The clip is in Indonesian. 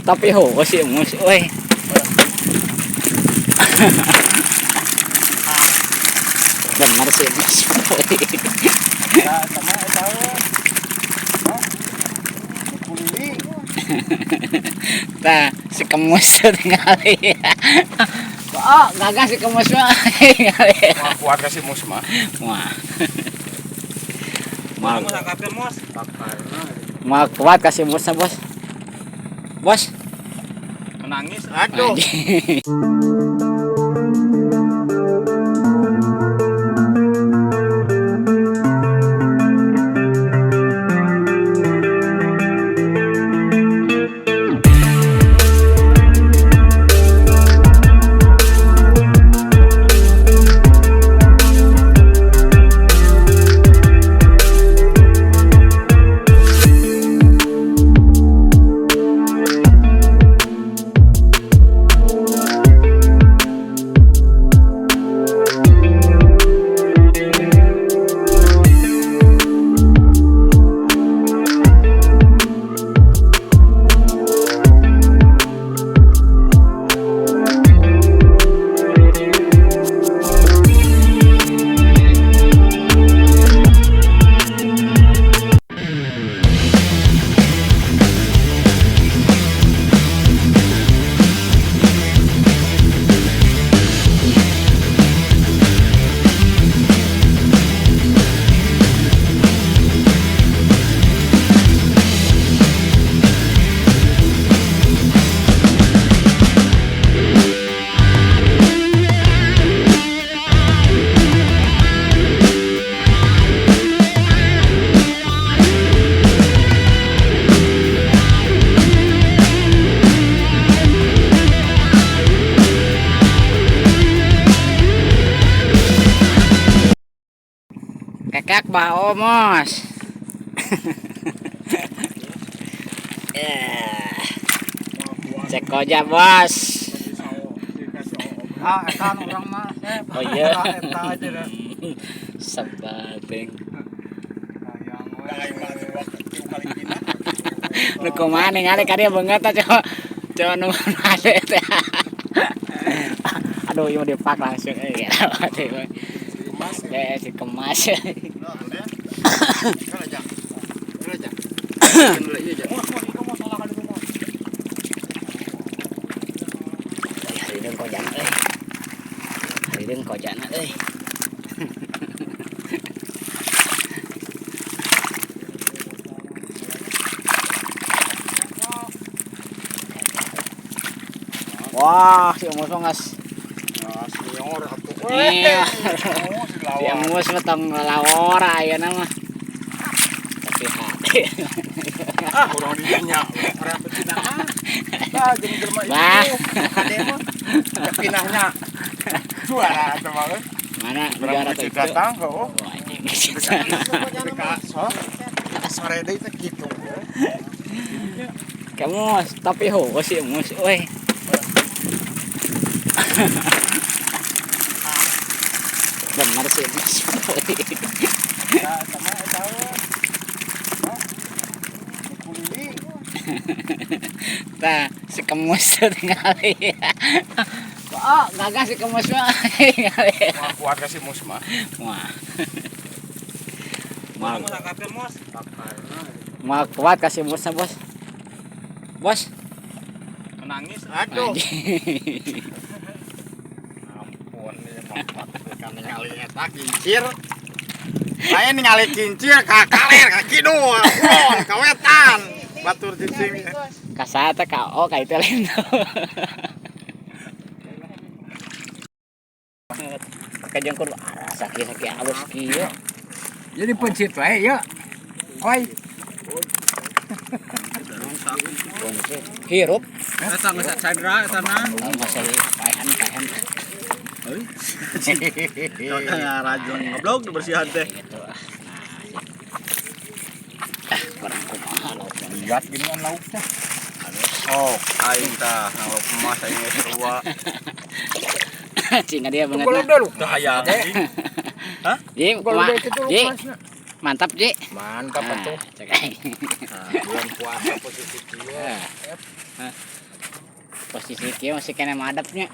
tapi ho si mus euy. Bener sih mus. Sama tahu. Kuliling. Tah si kemus tinggali. Oh, gagas si kemus mah. Wah, kuat kasih mus mah. Wah. Mau angkatkeun mus. Mau kuat kasih mus bos. Bos. Menangis. Aduh. Kakak bau mos. Cek aja bos. Ah, eta orang mah. Oh iya. Eta aja dah. Sabateng. Hayang we. Lain mah waktu kali pindah. Nu kumaha ningali ka dieu beungeut tah coba nu ade teh. Aduh, ieu dipak langsung euy. Si kemas. Harideung kojana euy. Harideung kojana euy. Wah, si Mus ngas. Senior atuh. Iya. Si Si Mus mah tong lawora ayeuna mah. Tapi hati. Ah, urang dinya. Area betina mah. Ah, jeung jelema itu. Wah. Ade mah. Pinahnya. Juara atuh mah. Mana Negara negara teh teh datang ke Oh, anjing. sore deui teh kitu. Kamu tapi ho si Mus euy. Bener sih Mus. Sama tahu. Kuliling. Tah si kemus tinggali. Oh, gagas si kemus mah. Wah, kuat kasih mus mah. Wah. Mau angkatkeun mus. Mau kuat kasih mus bos. Bos. Menangis. Aduh. Anjing. Ampun, ieu mah kan ningali eta kincir. Lain ningali kincir ka kaler ka kidul. Kulon ka wetan. Batur cicing. Ka teh ka o ka itu lain. Kajengkur sakit-sakit halus kieu. Jadi pencit wae ya. Oi. Hirup. Eta geus sadra eta na. Masih paehan. Euy. Rajang ngeblog bersihan teh. Gitu. Kurang kumaha lauk. Lihat gini kan lauknya. Oh, aing tah lauk emas aing geus tua. Cing dia banget. Kalau udah lu hayang. Hah? Ji, Kalau udah itu Ji. emasnya. Mantap, Ji. Mantap atuh. Cek aing. Nah, bulan puasa posisi kieu. Posisi kieu masih kena madepnya.